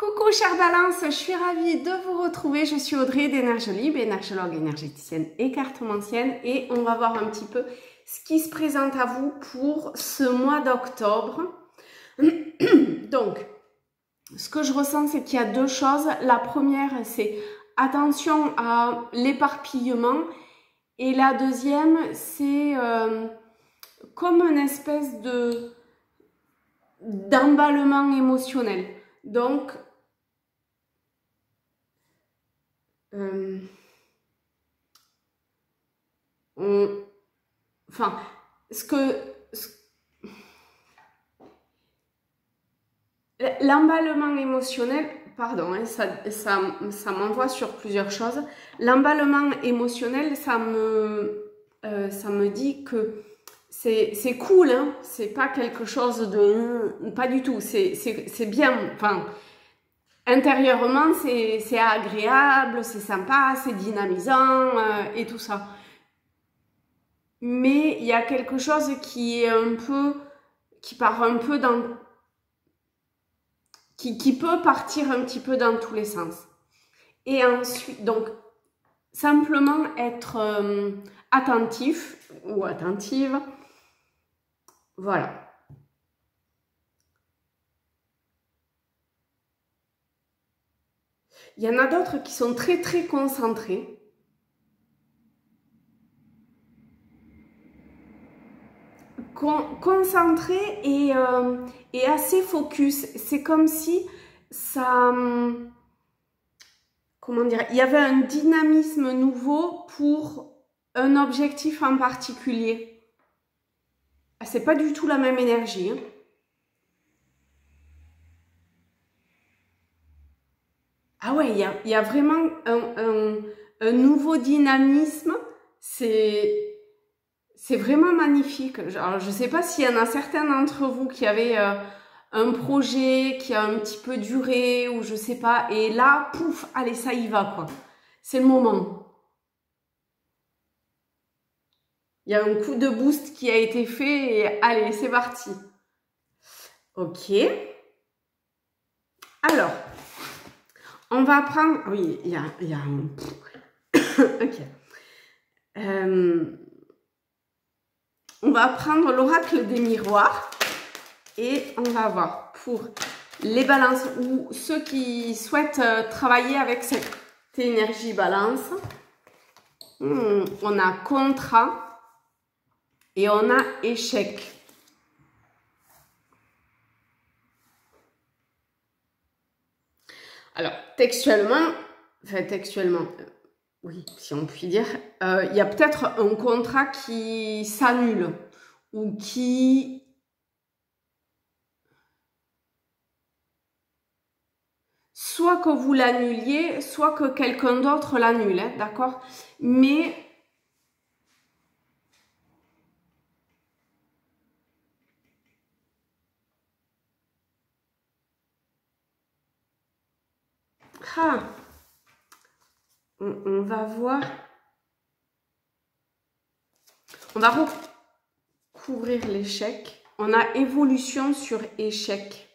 Coucou chère Balance, je suis ravie de vous retrouver. Je suis Audrey d'Énergolib, énergologue, énergéticienne et cartomancienne, et on va voir un petit peu ce qui se présente à vous pour ce mois d'octobre. Donc, ce que je ressens, c'est qu'il y a deux choses. La première, c'est attention à l'éparpillement, et la deuxième, c'est comme une espèce d'emballement émotionnel. Donc, l'emballement émotionnel, pardon, hein, ça m'envoie sur plusieurs choses. L'emballement émotionnel, ça me dit que c'est cool, hein, c'est pas quelque chose de... Pas du tout, c'est bien, enfin... Intérieurement, c'est agréable, c'est sympa, c'est dynamisant et tout ça. Mais il y a quelque chose qui est un peu... qui part un peu dans... qui peut partir un petit peu dans tous les sens. Et ensuite, donc, simplement être attentif ou attentive. Voilà. Il y en a d'autres qui sont très très concentrés. Concentrés et assez focus. C'est comme si ça... Comment dire? Il y avait un dynamisme nouveau pour un objectif en particulier. C'est pas du tout la même énergie, hein. Ah ouais, il y a vraiment un nouveau dynamisme. C'est vraiment magnifique. Alors, je ne sais pas s'il y en a certains d'entre vous qui avaient un projet qui a un petit peu duré ou je sais pas. Et là, pouf, allez, ça y va, quoi. C'est le moment. Il y a un coup de boost qui a été fait et allez, c'est parti. Ok. Alors... On va prendre... Oui, il y a un... Ok. On va prendre l'oracle des miroirs et on va voir pour les balances ou ceux qui souhaitent travailler avec cette énergie balance. On a contrat et on a échec. Alors, textuellement, oui, si on peut dire, il y a peut-être un contrat qui s'annule ou qui... Soit que vous l'annuliez, soit que quelqu'un d'autre l'annule, hein, d'accord? Mais... Ah, on va voir. On va recouvrir l'échec. On a évolution sur échec.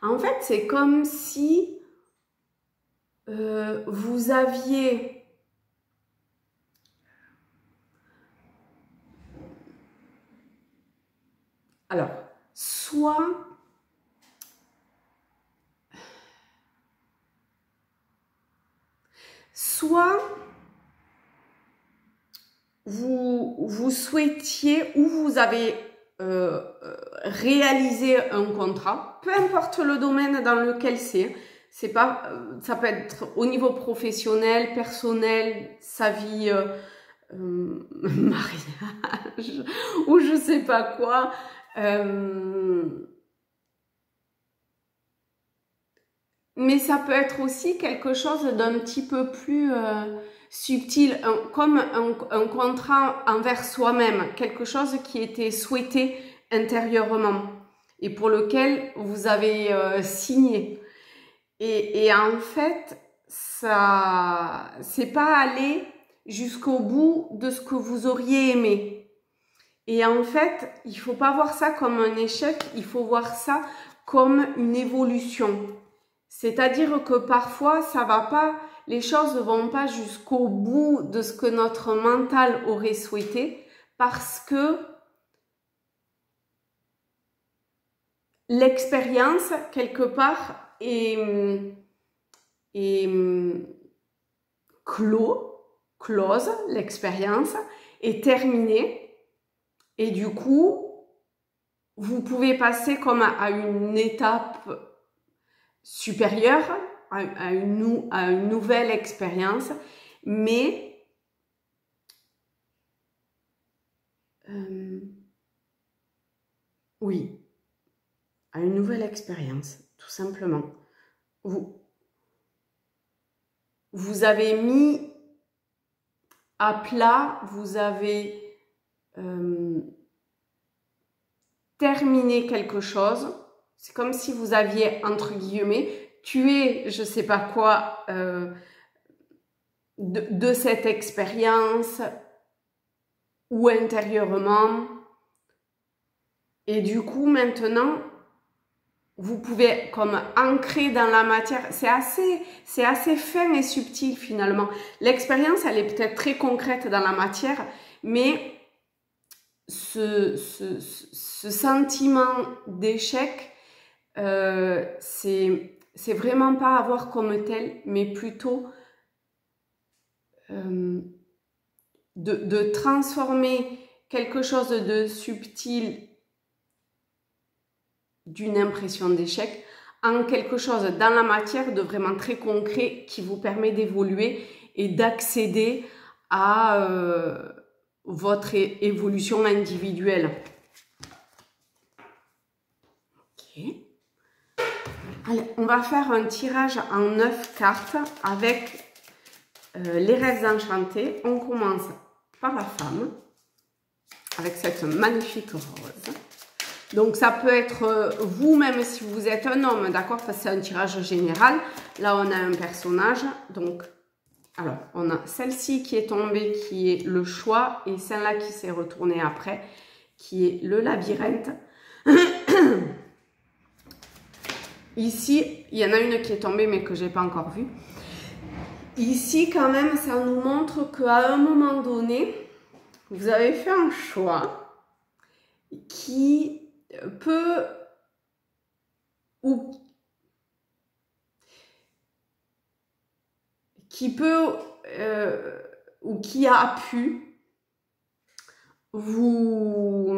En fait, c'est comme si vous aviez... Alors, soit vous souhaitiez ou vous avez réalisé un contrat, peu importe le domaine dans lequel c'est pas, ça peut être au niveau professionnel, personnel, sa vie, mariage ou je sais pas quoi. Mais ça peut être aussi quelque chose d'un petit peu plus subtil, comme un contrat envers soi-même, quelque chose qui était souhaité intérieurement et pour lequel vous avez signé. Et en fait, ça, c'est pas aller jusqu'au bout de ce que vous auriez aimé. Et en fait, il faut pas voir ça comme un échec, il faut voir ça comme une évolution. C'est-à-dire que parfois, ça va pas, les choses ne vont pas jusqu'au bout de ce que notre mental aurait souhaité, parce que l'expérience, quelque part, est close, l'expérience est terminée, et du coup, vous pouvez passer comme à une étape supérieure, à une nouvelle expérience, mais oui, à une nouvelle expérience, tout simplement. Vous avez mis à plat, vous avez terminé quelque chose. C'est comme si vous aviez, entre guillemets, tué, je sais pas quoi, de cette expérience ou intérieurement. Et du coup, maintenant, vous pouvez comme ancrer dans la matière. C'est assez fin et subtil finalement. L'expérience, elle est peut-être très concrète dans la matière, mais ce sentiment d'échec, c'est vraiment pas à voir comme tel, mais plutôt de transformer quelque chose de subtil d'une impression d'échec en quelque chose dans la matière de vraiment très concret qui vous permet d'évoluer et d'accéder à votre évolution individuelle. Ok. Allez, on va faire un tirage en 9 cartes avec les rêves enchantés. On commence par la femme avec cette magnifique rose. Donc, ça peut être vous, même si vous êtes un homme, d'accord? Parce que c'est un tirage général. Là, on a un personnage. Donc, alors, on a celle-ci qui est tombée, qui est le choix, et celle-là qui s'est retournée après, qui est le labyrinthe. Ici, il y en a une qui est tombée, mais que je n'ai pas encore vue. Ici, quand même, ça nous montre qu'à un moment donné, vous avez fait un choix qui peut ou qui a pu vous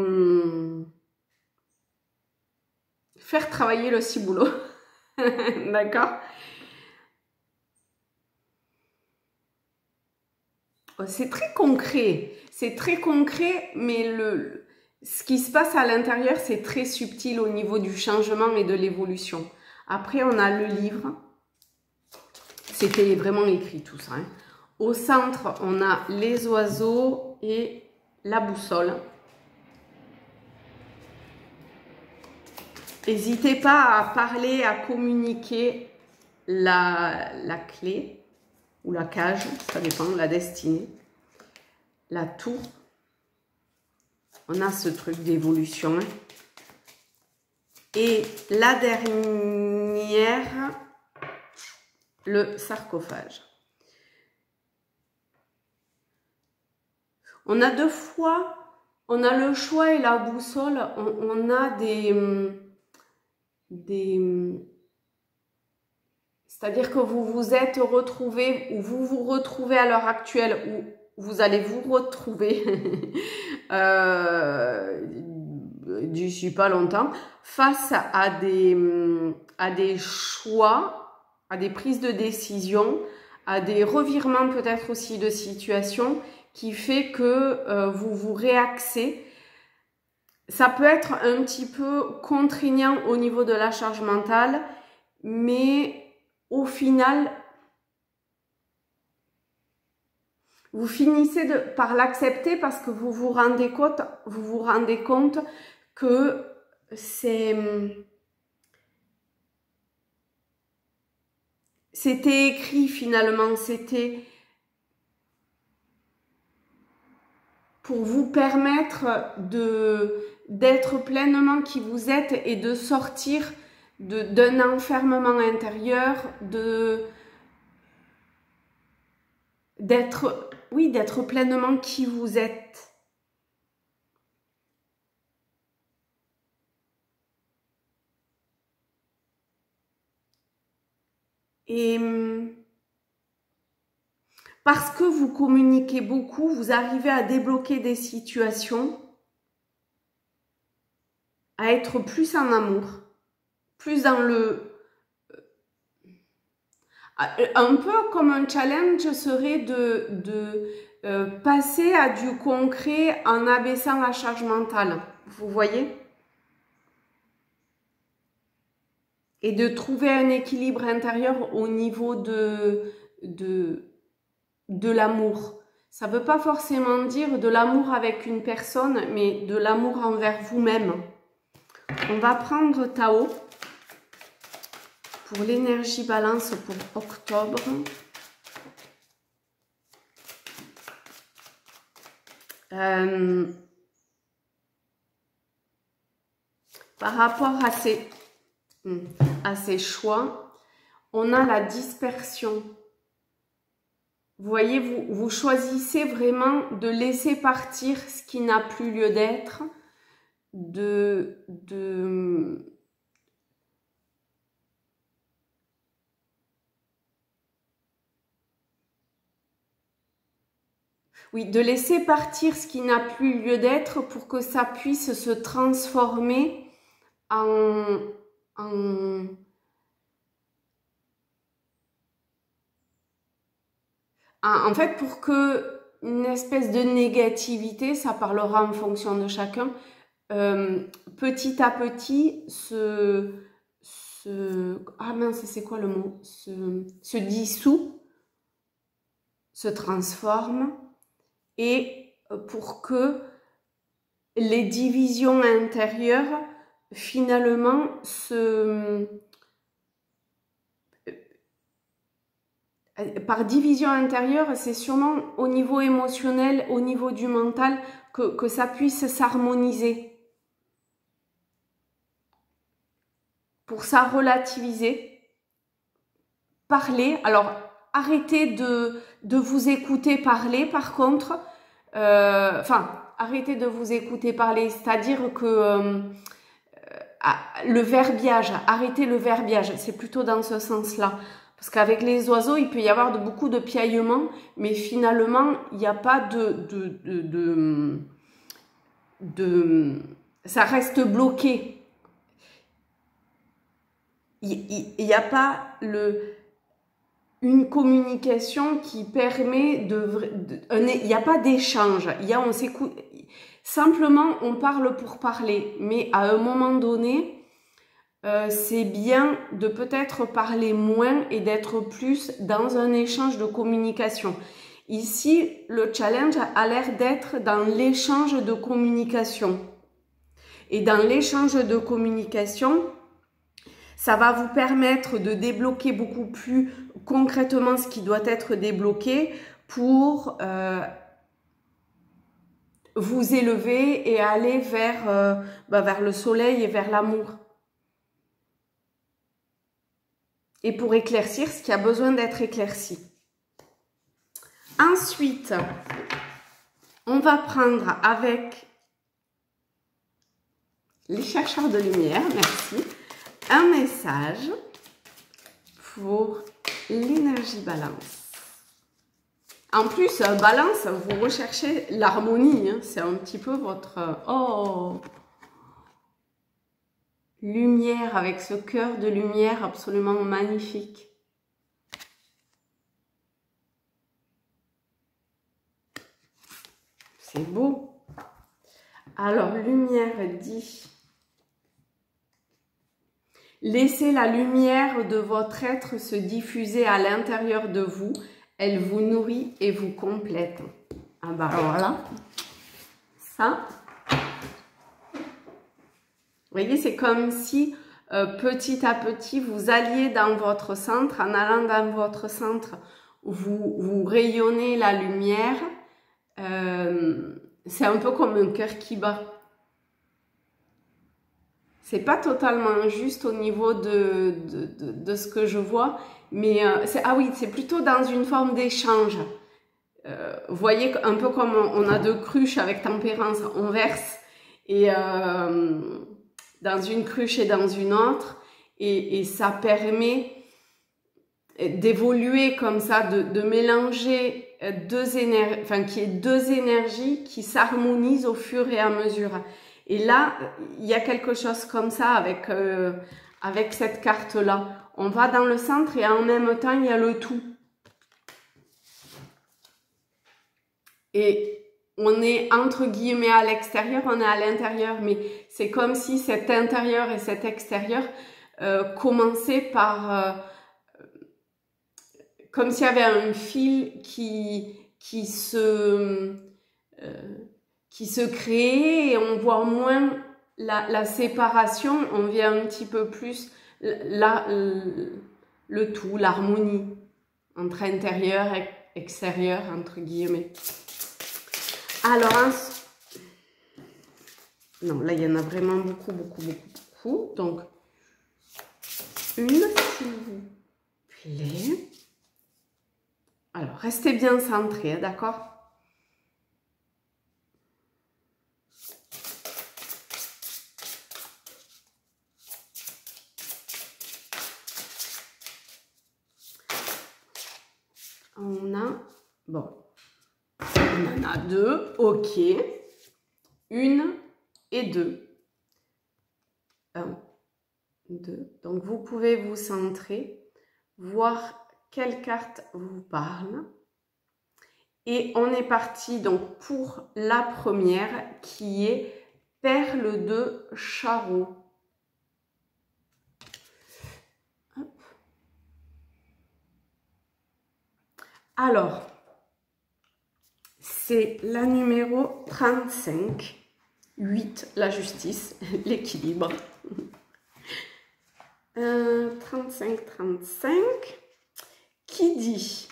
faire travailler le ciboulot. D'accord? C'est très concret, mais ce qui se passe à l'intérieur, c'est très subtil au niveau du changement et de l'évolution. Après, on a le livre. C'était vraiment écrit tout ça. Hein. Au centre, on a les oiseaux et la boussole. N'hésitez pas à parler, à communiquer la clé ou la cage, ça dépend, la destinée. La tour. On a ce truc d'évolution. Et la dernière, le sarcophage. On a deux fois, on a le choix et la boussole, on a c'est-à-dire que vous vous êtes retrouvés, ou vous vous retrouvez à l'heure actuelle, ou vous allez vous retrouver d'ici pas longtemps, face à des choix, à des prises de décision, à des revirements peut-être aussi de situation qui fait que vous vous réaxez. Ça peut être un petit peu contraignant au niveau de la charge mentale, mais au final, vous finissez par l'accepter parce que vous vous rendez compte que c'était écrit finalement, c'était pour vous permettre d'être pleinement qui vous êtes et de sortir d'un enfermement intérieur, d'être pleinement qui vous êtes. Et parce que vous communiquez beaucoup, vous arrivez à débloquer des situations, à être plus en amour, plus dans un peu comme un challenge serait de passer à du concret en abaissant la charge mentale. Vous voyez? Et de trouver un équilibre intérieur au niveau de l'amour. Ça ne veut pas forcément dire de l'amour avec une personne, mais de l'amour envers vous-même. On va prendre Tao pour l'énergie balance pour octobre. Par rapport à ces choix, on a la dispersion. Vous voyez, vous choisissez vraiment de laisser partir ce qui n'a plus lieu d'être, oui, de laisser partir ce qui n'a plus lieu d'être pour que ça puisse se transformer en fait, pour que une espèce de négativité, ça parlera en fonction de chacun, petit à petit ah mince, c'est quoi le mot? Se dissout, se transforme, et pour que les divisions intérieures, finalement, par division intérieure, c'est sûrement au niveau émotionnel, au niveau du mental, que ça puisse s'harmoniser. Pour ça, relativiser, parler. Alors, arrêtez de vous écouter parler, par contre. Arrêtez de vous écouter parler, c'est-à-dire que le verbiage, arrêtez le verbiage, c'est plutôt dans ce sens-là. Parce qu'avec les oiseaux, il peut y avoir beaucoup de piaillements, mais finalement, il n'y a pas ça reste bloqué. Il n'y a pas une communication qui permet il n'y a pas d'échange. On s'écoute. Simplement, on parle pour parler, mais à un moment donné, c'est bien de peut-être parler moins et d'être plus dans un échange de communication. Ici, le challenge a l'air d'être dans l'échange de communication. Et dans l'échange de communication, ça va vous permettre de débloquer beaucoup plus concrètement ce qui doit être débloqué pour vous élever et aller vers le soleil et vers l'amour. Et pour éclaircir ce qui a besoin d'être éclairci. Ensuite, on va prendre avec les chercheurs de lumière, merci, un message pour l'énergie balance. En plus, balance, vous recherchez l'harmonie, hein, c'est un petit peu votre... lumière, avec ce cœur de lumière absolument magnifique. C'est beau. Alors, lumière dit: laissez la lumière de votre être se diffuser à l'intérieur de vous. Elle vous nourrit et vous complète. Ah bah voilà. Ça... Vous voyez, c'est comme si petit à petit, vous alliez dans votre centre. En allant dans votre centre, vous rayonnez la lumière c'est un peu comme un cœur qui bat. C'est pas totalement juste au niveau de ce que je vois, mais ah oui, c'est plutôt dans une forme d'échange. Vous voyez, un peu comme on a deux cruches avec tempérance, on verse et dans une cruche et dans une autre, et ça permet d'évoluer comme ça, de mélanger deux énergies, enfin qu'il y ait deux énergies qui s'harmonisent au fur et à mesure. Et là, il y a quelque chose comme ça avec cette carte-là. On va dans le centre et en même temps, il y a le tout. Et on est entre guillemets à l'extérieur, on est à l'intérieur, mais c'est comme si cet intérieur et cet extérieur commençaient par... comme s'il y avait un fil qui se crée et on voit moins la séparation, on vient un petit peu plus le tout, l'harmonie entre intérieur et extérieur, entre guillemets. Alors, non, là, il y en a vraiment beaucoup. Donc, une, s'il vous plaît. Alors, restez bien centrés, d'accord? On en a deux, ok. Une et deux. Un, deux. Donc, vous pouvez vous centrer, voir quelle carte vous parle. Et on est parti donc pour la première qui est Perle de Charreau. Hop. Alors, c'est la numéro 35, 8, la justice, l'équilibre. 35, qui dit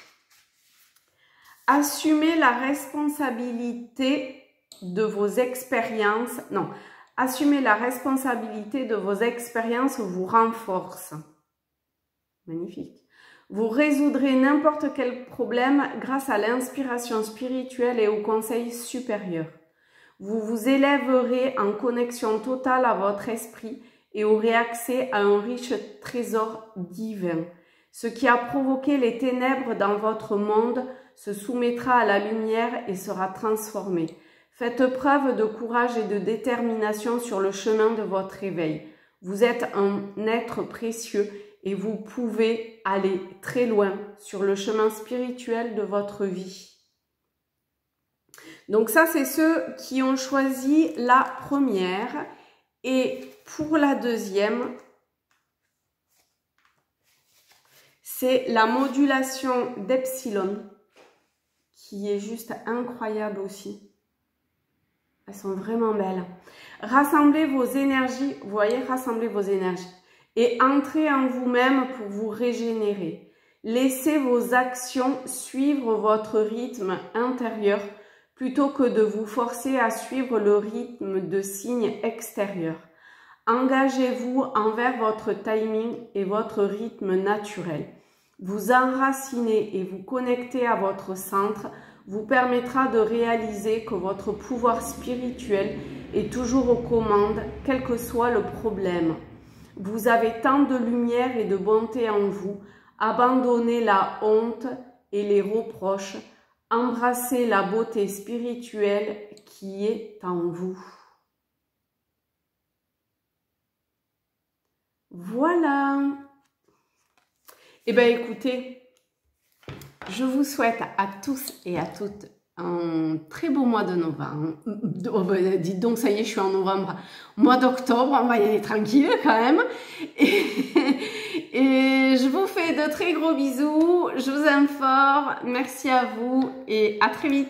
assumez la responsabilité de vos expériences. Non, assumez la responsabilité de vos expériences vous renforce. Magnifique. Vous résoudrez n'importe quel problème grâce à l'inspiration spirituelle et au conseil supérieur. Vous vous élèverez en connexion totale à votre esprit et aurez accès à un riche trésor divin. Ce qui a provoqué les ténèbres dans votre monde se soumettra à la lumière et sera transformé. Faites preuve de courage et de détermination sur le chemin de votre éveil. Vous êtes un être précieux et vous pouvez aller très loin sur le chemin spirituel de votre vie. Donc ça, c'est ceux qui ont choisi la première. Et pour la deuxième, c'est la modulation d'Epsilon, qui est juste incroyable aussi. Elles sont vraiment belles. Rassemblez vos énergies, vous voyez, rassemblez vos énergies. Et entrez en vous-même pour vous régénérer. Laissez vos actions suivre votre rythme intérieur plutôt que de vous forcer à suivre le rythme de signes extérieurs. Engagez-vous envers votre timing et votre rythme naturel. Vous enraciner et vous connecter à votre centre vous permettra de réaliser que votre pouvoir spirituel est toujours aux commandes, quel que soit le problème. Vous avez tant de lumière et de bonté en vous. Abandonnez la honte et les reproches. Embrassez la beauté spirituelle qui est en vous. Voilà. Eh bien, écoutez, je vous souhaite à tous et à toutes un très beau mois de novembre. Oh ben, dites donc, ça y est, je suis en novembre. Mois d'octobre, on va y aller tranquille quand même. Et je vous fais de très gros bisous. Je vous aime fort. Merci à vous et à très vite.